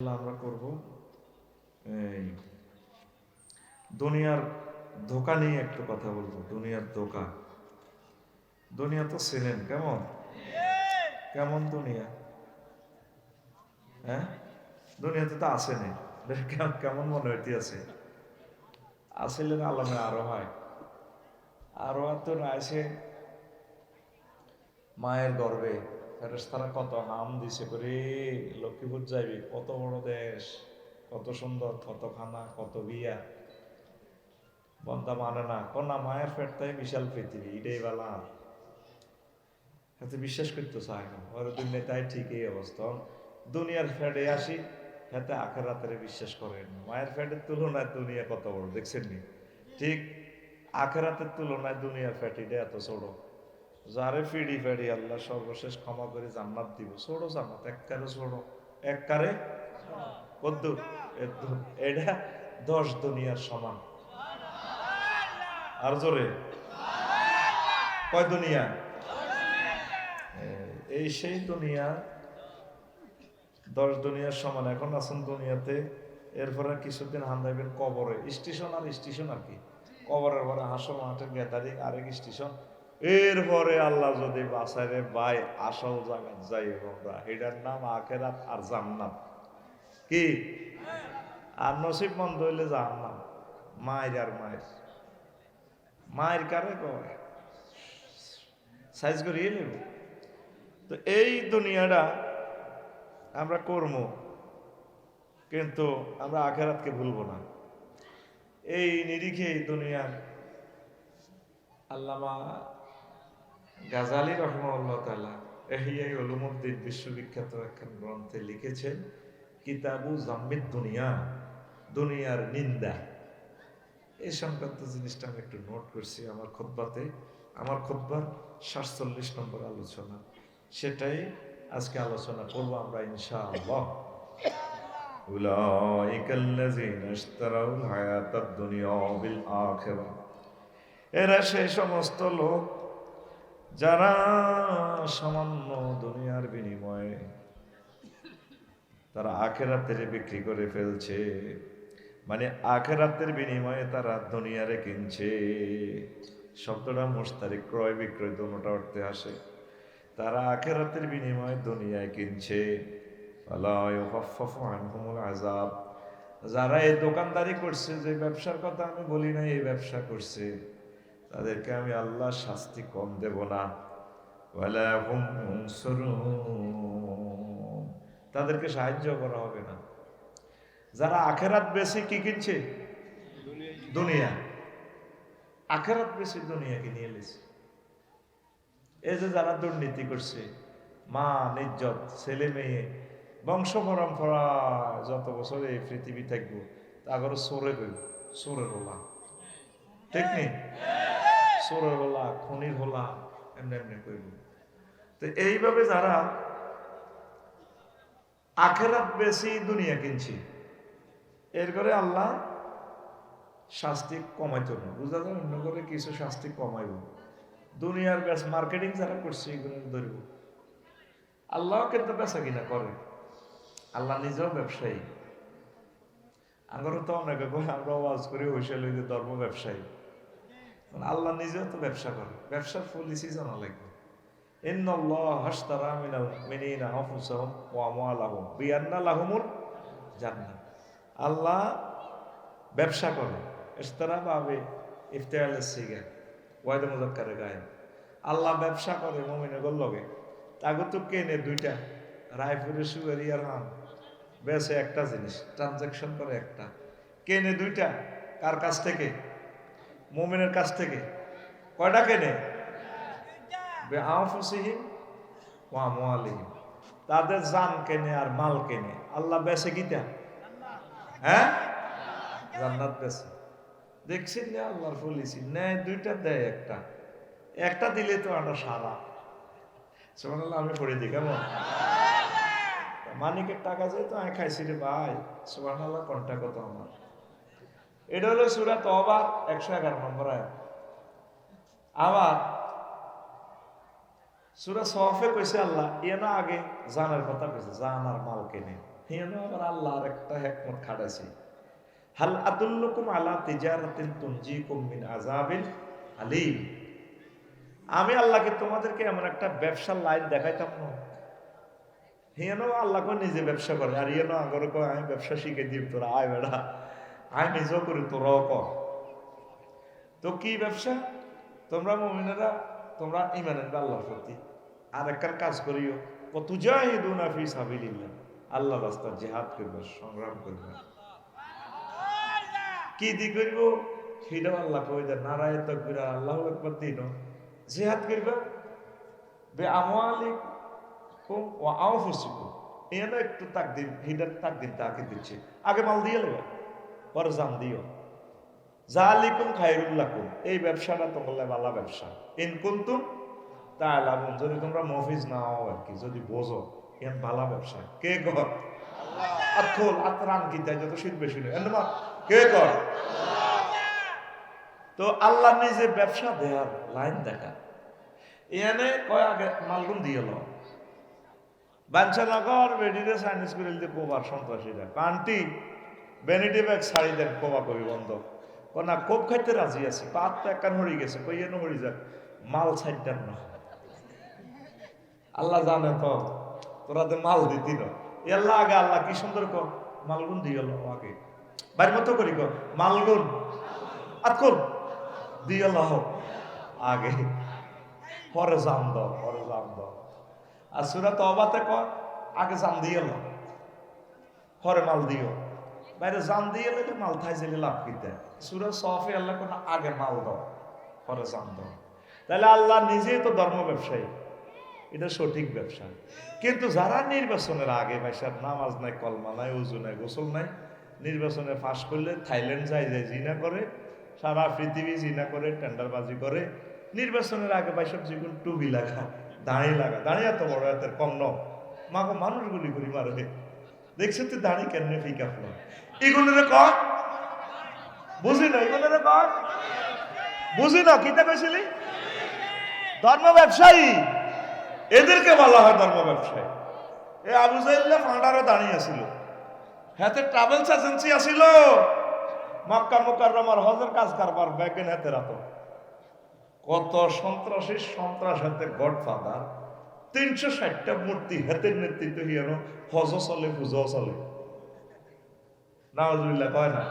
আমরা করব এই দুনিয়ার ধোঁকা নিয়ে একটু কথা বলবো। দুনিয়ার ধোঁকা, দুনিয়া তো চেনেন কেমন কেমন দুনিয়া। হ্যাঁ, দুনিয়াতে তো আসেনি, কেমন মনে হইতে আছে। আসিলেন আলমে আরো হয়, আরো তো আসে মায়ের গর্বে। ফেরেশতারা কত হাম দিছে করে, লক্ষ্মীপুর যাইবি, কত বড় দেশ, কত সুন্দর, কত খানা, কত বিয়া। বন্দা মানে না, কন্যা মায়ের ফেরতাই বিশাল পৃথিবী, এটাই বেলা হাতে বিশ্বাস করতে চায় না। ওর দুনিয়া তাই ঠিক এই অবস্থা। দুনিয়ার ফ্যাডে আসি, হাতে আখেরাতের বিশ্বাস করেন। মায়ের ফ্যাটের তুলনায় দুনিয়া কত বড় দেখছেন নি? ঠিক আখেরাতের তুলনায় দুনিয়ার ফ্যাট এটা এত ছোট। যারে ফিডি ফেডি আল্লাহ সর্বশেষ ক্ষমা করে জান্নাত দিব। ছোট জান্নাত, এককারে ছোট, এককারে কদ্দুর এদ্দুর। এটা 10 দুনিয়ার সমান। আর জোরে কয় দুনিয়া? এই সেই দুনিয়া 10 দুনিয়ার সমান। এখন আছেন দুনিয়াতে, এরপরে কিছুদিন হান্দাইবেন কবরে। স্টেশন আর স্টেশন আর কি, কবরের পরে হাসর মাঠের গেদারি আরেক স্টেশন। এরপরে আল্লাহ যদি বাসারে বাই আসল জায়গা যাই আমরা, এটার নাম আখেরাত আর জান্নাত। কি আর নসিব মন্দ হইলে জান্নাত। মায়ের আর মায়ের, মায়ের কারে কয় সাইজ করিয়ে নেব। তো এই দুনিয়াটা আমরা কর্ম, কিন্তু আমরা আখেরাতকে ভুলবো না। এই নিরিখে এই দুনিয়ার আল্লামা গাজালি রহমাহুল্লাহ তাআলা ইহইয়া উলুমুদ্দিন বিশ্ববিখ্যাত একখান গ্রন্থে লিখেছেন, কিতাবু জাম্মিদ দুনিয়া, দুনিয়ার নিন্দা। এই সংক্রান্ত জিনিসটা আমি একটু নোট করছি আমার খুতবাতে। আমার খুতবার 47 নম্বর আলোচনা, সেটাই আজকে আলোচনা করবো আমরা ইনশাআল্লাহ। উলাইকাল্লাযীনা ইশতারাউল হায়াতাদ দুনিয়া বিল আখিরাহ, এরা সেই সমস্ত লোক যারা সামান্য দুনিয়ার বিনিময়ে তারা আখেরাতের বিক্রি করে ফেলছে। মানে আখেরাতের বিনিময়ে তারা দুনিয়ারে কিনছে। শব্দটা মুশতারিক, ক্রয় বিক্রয় দোনোটা অর্থে আসে। তারা আখেরাতের বিনিময়ে দুনিয়ায় কিনছে। ফালা ইউখাফফাফু আনহুমুল আযাব, যারা এই দোকানদারি করছে, যে ব্যবসার কথা আমি বলি না, এই ব্যবসা করছে, তাদেরকে আমি আল্লাহ শাস্তি কম দেব না। ওয়ালা হুম ইউনসারুন, তাদেরকে সাহায্য করা হবে না। যারা আখেরাত বেশি কি কিনছে? দুনিয়া। আখেরাত বেশি দুনিয়াকে নিয়ে এলেছে। এই যে যারা দুর্নীতি করছে, মান ইজ্জত, ছেলে মেয়ে, বংশ পরম্পরা যত বছর এই পৃথিবী থাকবো, তাগর চোরে হইব, চোরের হোলা, ঠিক নেই? চোরের হোলা, খনির হোলা, এমনি এমনি কইব। তো এইভাবে যারা আখেরাত বেশি দুনিয়া কিনছে, এর করে আল্লাহ শাস্তি কমাইতো না। বুঝা যায়, অন্য করে কিছু শাস্তি কমাইব। দুনিয়ার বেশ মার্কেটিং যারা করছে এগুলো ধরব। আল্লাহ কিন্তু বেচা কিনা করে, আল্লাহ নিজেও ব্যবসায়ী। আমারও তো অনেকে আমরা ওয়াজ করি হইসেল যে ধর্ম ব্যবসায়ী, আল্লাহ নিজেও তো ব্যবসা করে। ব্যবসার পলিসি জানা লাগবে। ইন্নাল্লাহ হাশতারা মিনাল মুমিনিনা আনফুসাহুম ওয়া আমওয়ালাহুম বিআন্না লাহুমুল জান্নাহ। আল্লাহ ব্যবসা করে। ইশতারা বাবে ইফতিআল সিগা ওয়াইদ মুযাক্কারে গায়েব। আল্লাহ ব্যবসা করে মুমিনের লগে। তাগো তো কেনে দুইটা, রায়পুরের সুগারিয়ার হাম বেচে একটা জিনিস, ট্রানজাকশন করে একটা, কেনে দুইটা। কার কাছ থেকে? মুমিনের কাছ থেকে। কয়টা কেনে? বিআনফুসিহিম ওয়া আমওয়ালিহিম, তাদের জান কেনে আর মাল কেনে। আল্লাহ বেচে কিটা? হ্যাঁ, জান্নাত বেচে। দেখছেন না আল্লাহর পলিসি? নেয় দুইটা, দেয় একটা। একটা দিলে তো আমরা সারা। সুবহানাল্লাহ, আমি পড়ে দিই কেমন? মানিকের টাকা যেহেতু আমি খাইছি রে ভাই, সুবহানাল্লাহ কোনটা কত আমার। এটা হলো সূরা তওবা 111 নম্বর আয়াত। আবার সূরা সফে কইছে আল্লাহ, ইয়া না আগে জানের কথা কইছে, জান আর মাল কেনে। হিয়ানো আবার আল্লাহর একটা হিকমত খাটাইছে। হাল আদুল্লুকুম আলা তিজারাতিন তুনজিকুম মিন আযাবিন আলীম। আমি আল্লাহকে তোমাদেরকে এমন একটা ব্যবসার লাইন দেখাইতাম না। হিয়ানো আল্লাহ কো নিজে ব্যবসা করে, আর হিয়ানো আগর কো আমি ব্যবসা শিখে দিব, তোরা আয় বেড়া, আমি নিজেও করি তোরাও কর। তো কি ব্যবসা? তোমরা মুমিনেরা তোমরা ঈমান আনবে আল্লাহর প্রতি, আর একটা কাজ করিও, ওয়াতুজাহিদুনা ফি সাবিলিল্লাহ, আল্লাহর রাস্তায় জিহাদ করবে, সংগ্রাম করবে। কি দি করব সেটাও আল্লাহ কই দেন, নারায়ে তাকবীর আল্লাহু আকবার দিন, জিহাদ করবে বে আমওয়ালিকুম ওয়া আনফুসিকুম। এনে একটু তাকদির হিদার তাকদির তাকে দিচ্ছে, আগে মাল দিয়ে নেবে, পরে জান দিও। জালিকুম খায়রুল লাকুম, এই ব্যবসাটা তোমাদের ভালো ব্যবসা। ইন কুনতুম তাআলামুন, যদি তোমরা মফিজ না হও আর কি, যদি বোঝো এন ভালো ব্যবসা। কে কর? আল্লাহ। আতখুল আতরান কি তাই যত শীত বেশি নেই এন্ড কে কর? তো আল্লাহ নিজে ব্যবসা দেয়ার লাইন দেখা। এনে কয় আগে মালগুন দিয়ে লো। বাঞ্ছানগর বেডিরে চাইনিজ করে দিতে কোবার সন্ত্রাসীরা কান্টি বেনিটি ব্যাগ ছাড়ি দেন, কোবা কবি বন্ধ না, কোপ খাইতে রাজি আছি, পাত তো একখান হরি গেছে, কই এনে হরি যাক, মাল ছাইটার না। আল্লাহ জানে তো তোরা তো মাল দিতি না। আল্লাহ আগে আল্লাহ কি সুন্দর কর মালগুন দিয়ে লো, আগে বাড়ির মতো করি কর মালগুন আতকুল দিয়ে লাহ আগে, পরে জান দাও, পরে জান দাও। আর সুরা তওবাতে কর আগে জান দিয়ে লো, পরে মাল দিও। বাইরে জান দিয়ে এলে মাল থাই জেলে লাভ কিতে। সূরা সফে আল্লাহ কোন আগে মাল দাও, পরে জান দাও। তাহলে আল্লাহ নিজেই তো ধর্ম ব্যবসায়ী, এটা সঠিক ব্যবসা। কিন্তু যারা নির্বাচনের আগে ভাইসার নামাজ নাই, কলমা নাই, উজু নাই, গোসল নাই, নির্বাচনে ফাঁস করলে থাইল্যান্ড যায় জিনা করে, সারা পৃথিবী জিনা করে, টেন্ডারবাজি করে। নির্বাচনের আগে ভাইসব যেগুলো টুবি লাগা, দাঁড়িয়ে লাগা, দাঁড়িয়ে এত বড় এত কম ন মাগো মানুষ গুলি করি মারে, দেখছো তুই দাঁড়ি কেন ফিকা ফেলো, এগুলোরে কর বুঝি না, এগুলোরে কর বুঝি না। কিতা কইছিলি? ধর্ম ব্যবসায়ী, এদেরকে বলা হয় ধর্ম ব্যবসায়ী। এ আবু জাইল্লা ফান্ডারে দাঁড়িয়ে আছিল, হাতে ট্রাভেলস এজেন্সি আছিল, মক্কা মুকাররমার হজের কাজ কারবার ব্যাগেন হাতে রাত। কত সন্ত্রাসী সন্ত্রাস হাতে গডফাদার, 360টা মূর্তি হাতের নেতৃত্ব হিয়ানো হজ চলে, পূজাও চলে। নাউজুবিল্লাহ কয় না,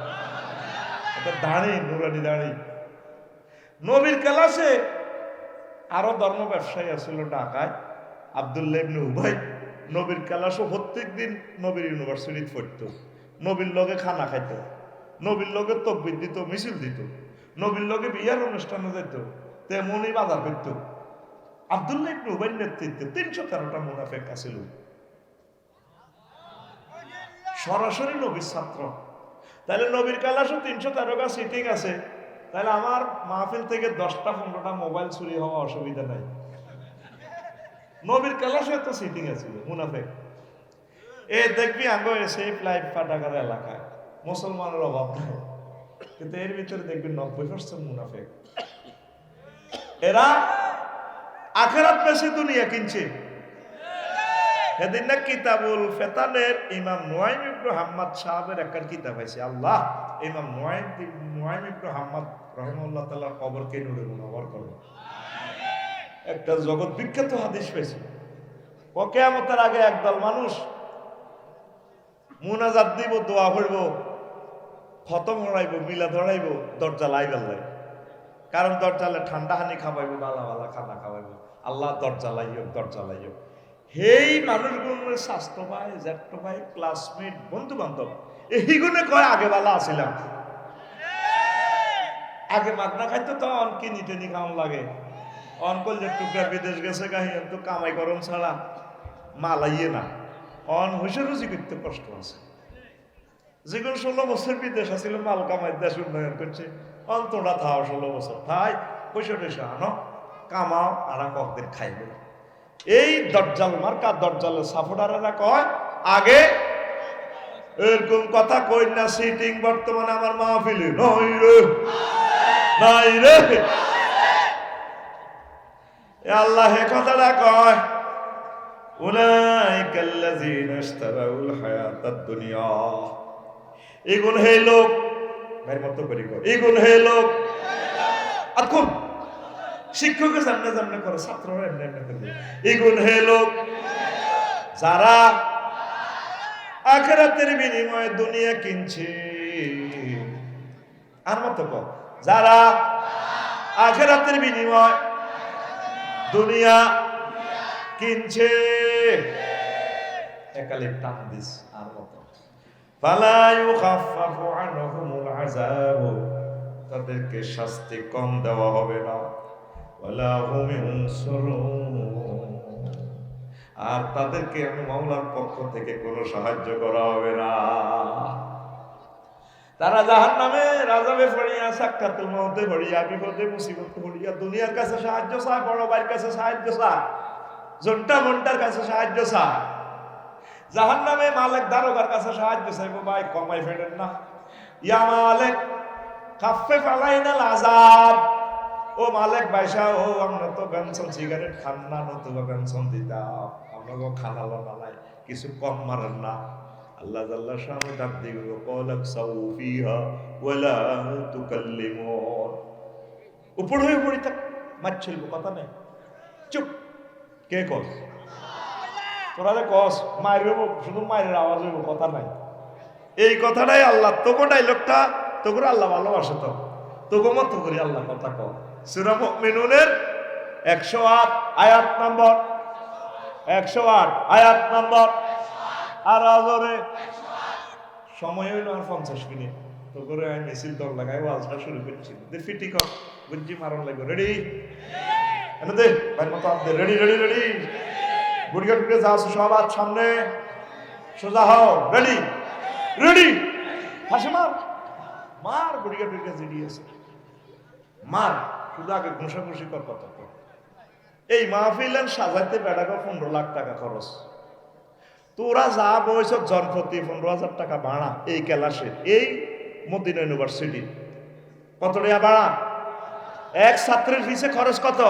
এটা দাঁড়ি নুরানি দাঁড়ি। নবীর ক্লাসে আরো ধর্ম ব্যবসায়ী আছিল ঢাকায়, আব্দুল্লাহ ইবনে উবাই। নবীর ক্লাসও প্রত্যেক দিন নবীর ইউনিভার্সিটিতে পড়তো, নবীর লগে খানা খাইত, নবীর লগে তকবির দিত, মিছিল দিত, নবীর লগে বিয়ার অনুষ্ঠানে যেত, তেমনই বাজার করত। আব্দুল্লাহ ইবনে উবাইর নেতৃত্বে 313টা মুনাফিক আছিল, সরাসরি নবীর ছাত্র। তাহলে নবীর ক্লাসও 313টা সিটিং আছে, তাহলে আমার মাহফিল থেকে 10টা-15টা মোবাইল চুরি হওয়া অসুবিধা নাই। নবীর ক্লাসে তো সিটিং আছে মুনাফিক। এ দেখবি আগে সেফ লাইফ পাটাকার এলাকায় মুসলমানের অভাব নাই, কিন্তু এর ভিতরে দেখবি 90% মুনাফিক। এরা আখিরাত বেশি দুনিয়া কিনছে। সেদিন না কিতাবুল ফেতানের ইমাম নুয়াইম ইবনে হাম্মাদ সাহেবের একটা কিতাব আছে, আল্লাহ ইমাম নুয়াইম ইবনে হাম্মাদ রাহিমাহুল্লাহ তাআলার কবরকে নূরে মুনাওয়ার করবে। একটা জগৎ বিখ্যাত হাদিস পেয়েছে, ও কিয়ামতের আগে একদল মানুষ মুনাজাত দিব, দোয়া করব, খতম হড়াইব, মিলাদ হড়াইব, দরজা লাইবেল। কারণ দরজালে ঠান্ডা হানি খাওয়াইব, বালা বালা খানা খাওয়াইব, আল্লাহ দরজা লাইও, দরজা লাইও। সেই মানুষগুলোর স্বাস্থ্য ভাই, জ্যাঠ্য ভাই, ক্লাসমেট, বন্ধু বান্ধব, এইগুলো কয় আগে বালা আসিলাম, আগে মাগনা খাইতো তো অন কিনি টেনি খাওয়ান লাগে, অন করলে টুকরা বিদেশ গেছে গাহিয়ান তো কামাই গরম ছাড়া মালাইয়ে না, অন হইসে রুজি করতে কষ্ট আছে। যেগুলো 16 বছর বিদেশ আছিল মাল কামাই দেশ উন্নয়ন করছে, অন তোরা থাও 16 বছর থাই, পয়সা টয়সা আনো, কামাও, আর কয়েকদিন খাইবে। এই দরজাল মার্কা দরজালের সাফোডারেরা কয় আগে এরকম কথা কই না। সিটিং বর্তমানে আমার মাহফিলে নাই রে, নাই রে। আল্লাহ এ কথাটা কয়, উলাইকাল্লাযীনা ইশতারাউল হায়াতাদ দুনিয়া, এগুন হে লোক, ভাই মত করি গো, এগুন হে লোক। এখন শিক্ষকের সামনে সামনে করে, ছাত্ররা এমনি এমনি করে, এগুন হে লোক যারা আখিরাতের বিনিময়ে দুনিয়া কিনছে। আর মত কর, যারা আখিরাতের বিনিময়ে দুনিয়া কিনছে। একালে টান দিস। আর মত ফালা ইউখাফফাফু আনহুমুল আযাব, তাদেরকে শাস্তি কম দেওয়া হবে না। ওয়ালা হুম ইউনসারুন, আর তাদেরকে আমি মাওলার পক্ষ থেকে কোনো সাহায্য করা হবে না। তারা জাহান্নামের আযাবে পড়িয়া, সাক্কাতুল মউতে পড়িয়া, বিপদে মুসিবতে পড়িয়া দুনিয়ার কাছে সাহায্য চায়, বড় ভাইয়ের কাছে সাহায্য চায়, জন্টা মন্টার কাছে সাহায্য চায়। জাহান্নামে মালিক দারোগার কাছে সাহায্য চাইবো, ভাই কমাই ফেলেন না, ইয়া মালিক খাফফিফ আলাইনাল আযাব, ও মালিক বাইসা, ও আমরা তো বেনসন সিগারেট খান না, নতুবা বেনসন দিতাম, আমরা খানালো না নাই, কিছু কম মারেন না। আল্লাহ জাল্লা শানু ডাক দিবে, ক্বালাক সাউফিহা ওয়ালা তুকাল্লিমুন, উপর হয়ে পড়ি থাক, মারছিল কথা নাই, চুপ। কে কস? তোরা যে কস মারব, শুধু মায়ের আওয়াজ হইব, কথা নাই। এই কথাটাই আল্লাহ, তোকে ডাইলগটা তোকে আল্লাহ ভালোবাসে, তো তোকে মত করি আল্লাহ কথা কও। সূরা মুমিনুনের 108 আয়াত নম্বর 108 আয়াত নম্বর। আর আজরে সময় হইল আর 50 মিনিট, তো করে আমি মিছিল দল লাগাই ওয়াজটা শুরু করছি। দে ফিটি কর, বুঝি মারণ লাগবে। রেডি? এনে দে ভাই মত দে, রেডি রেডি রেডি। বুড়িয়া টুকে যাও, সব হাত সামনে, সোজা হও, রেডি রেডি। হাসি মার, মার বুড়িয়া টুকে জিডিয়েছে, মার, শুধু আগে ঘুষাঘুষি কর কথা কর। এই মাহফিলেন সাজাইতে বেড়াগো 15 লাখ টাকা খরচ। তোরা যা বয়স জনপ্রতি 15,000 টাকা ভাড়া এই ক্লাসে, এই মদিনা ইউনিভার্সিটি কত টাকা ভাড়া? এক ছাত্রের ফিসে খরচ কত?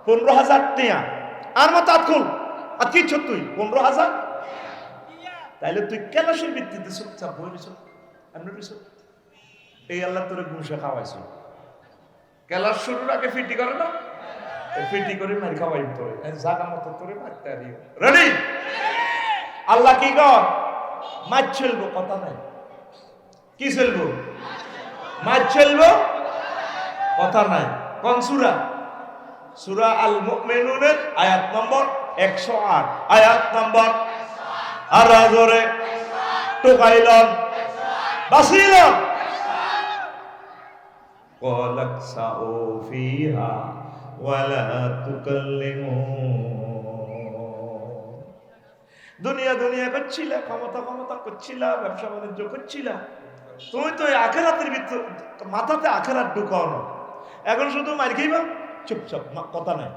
15,000 টাকা। আর মত আতকুল আর কি ছ তুই 15,000? তাইলে তুই ক্লাসের ভিত্তিতে চুপচাপ বই নিছ, এমনি নিছ। এই আল্লাহ তোরে ঘুষে খাওয়াইছ। ক্লাস শুরুর আগে ফিটি করে না, ফিটি করে মারি খাওয়াই তোরে, জাগা মতো তোরে মারতে আরিও। রেডি? আল্লাহ কি কর? মাছ চলবো, কথা নাই। কি চলবো? মাছ চলবো, কথা নাই। কোন সূরা? সূরা আল মুমিনুনের আয়াত নম্বর 108 আয়াত নম্বর। আর রাজরে টোকাইলন বাসিলন, ক্বালাক সাউ ফিহা ওয়ালা তুকাল্লিমুন। দুনিয়া দুনিয়া করছিলা, ক্ষমতা ক্ষমতা করছিলা, ব্যবসা বাণিজ্য করছিলা, তুমি তো আখেরাতের ভিতর মাথাতে আখেরাত ঢুকানো। এখন শুধু মার খাইবা, চুপচাপ, কথা নাই,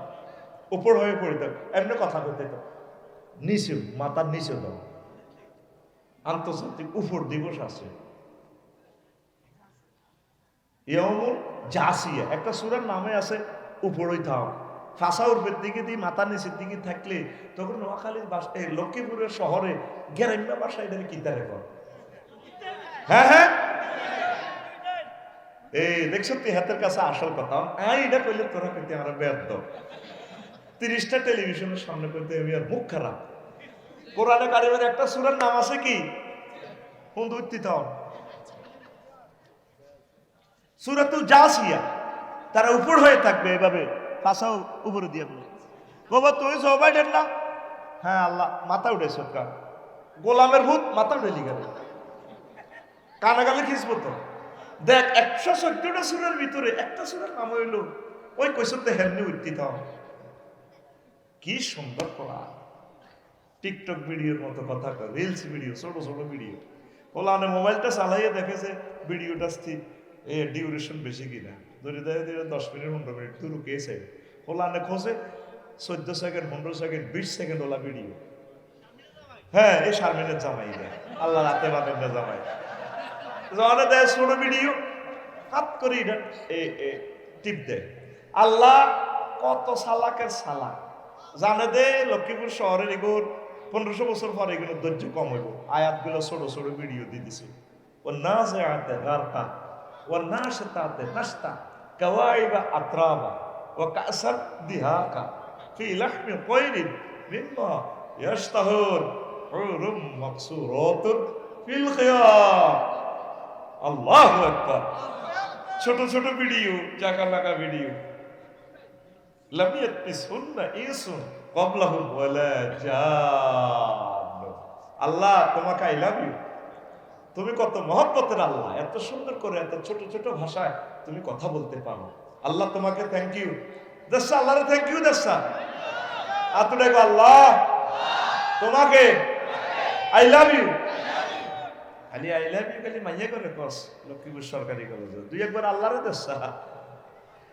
উপর হয়ে পড়ে থাক, এমনি কথা বলতে থাক, নিচে মাথার নিচে দাও। আন্তর্জাতিক উপর দিবস আছে, ইয়াউমুল জাসিয়া, একটা সূরার নামে আছে উপরই থাও। ফাঁসা উর্ফের দিকে দিয়ে মাথা নিচের দিকে থাকলে তখন নোয়াখালীর বাসায়, লক্ষ্মীপুরের শহরে গ্রাম্য বাসায় এদের কিতারে কর। হ্যাঁ হ্যাঁ, এই দেখছো তুই হাতের কাছে আসল কথা। এটা কইলে তোরা কইতে আমরা ব্যর্থ। 30টা টেলিভিশনের সামনে কইতে আমি আর মুখ খারাপ। কোরআনে কারিমের একটা সূরার নাম আছে কি? হুন্দুত্তি থাও, সূরাতুল জাসিয়া। তারা উপর হয়ে থাকবে এভাবে, ফাঁসাও উপরে দিয়ে বলে, বাবা তুই জো বাইডেন না? হ্যাঁ আল্লাহ, মাথা উঠে সরকার, গোলামের ভূত মাথা উঠে লিখে কানে গালে খিসবো তো। দেখ 114টা সূরার ভিতরে একটা সূরার নাম হইল ওই কইসতে হেলনি উঠতি থাও। কি সুন্দর কোরআন। টিকটক ভিডিওর মতো কথা কর, রিলস ভিডিও, ছোট ছোট ভিডিও। ওলানে মোবাইলটা চালাইয়ে দেখেছে ভিডিওটা স্থির ডিউরেশন বেশি কিনা, ধরে ধরে ধরে 10 মিনিট 15 মিনিট তুই রুকিয়েছে। ওলানে খোঁজে 14 second 15 second 20 second OLA video. হ্যাঁ, এই শারমিনের জামাই দেয়, আল্লাহ রাতে বাদের না জামাই জানে দেয় ছোট ভিডিও, হাত করে টিপ দেয়। আল্লাহ কত সালাকের সালাক, জানে দে লক্ষ্মীপুর শহরের এগুলো 1500 বছর পরে এগুলো ধৈর্য কম হইব আয়াতগুলো ছোট ছোট ভিডিও দিয়ে দিছে ও না সে আতে গারকা ও না সে তাতে নাস্তা কাওয়াইবা আত্রাবা ও কাসার দিহাকা ফি লাহমি তায়রিন মিম্মা ইয়াশতাহুর হুরুম মাকসুরাতুন ফিল খিয়াম আল্লাহু আকবার ছোট ছোট ভিডিও জাকা লাগা ভিডিও লামিয়াত বিসুন্না ইসুন ক্বাবলাহুম ওয়ালা জান আল্লাহ তোমাকে আই লাভ ইউ তুমি কত মহব্বতের আল্লাহ এত সুন্দর করে এত ছোট ছোট ভাষায় তুমি কথা বলতে পারো আল্লাহ তোমাকে থ্যাংক ইউ দর্শা আল্লাহরে থ্যাংক ইউ দর্শা আতুরে গো আল্লাহ তোমাকে আই লাভ ইউ খালি আই লাভ ইউ খালি মাইয়া করে কস লক্ষ্মীপুর সরকারি কলেজে দুই একবার আল্লাহরে দর্শা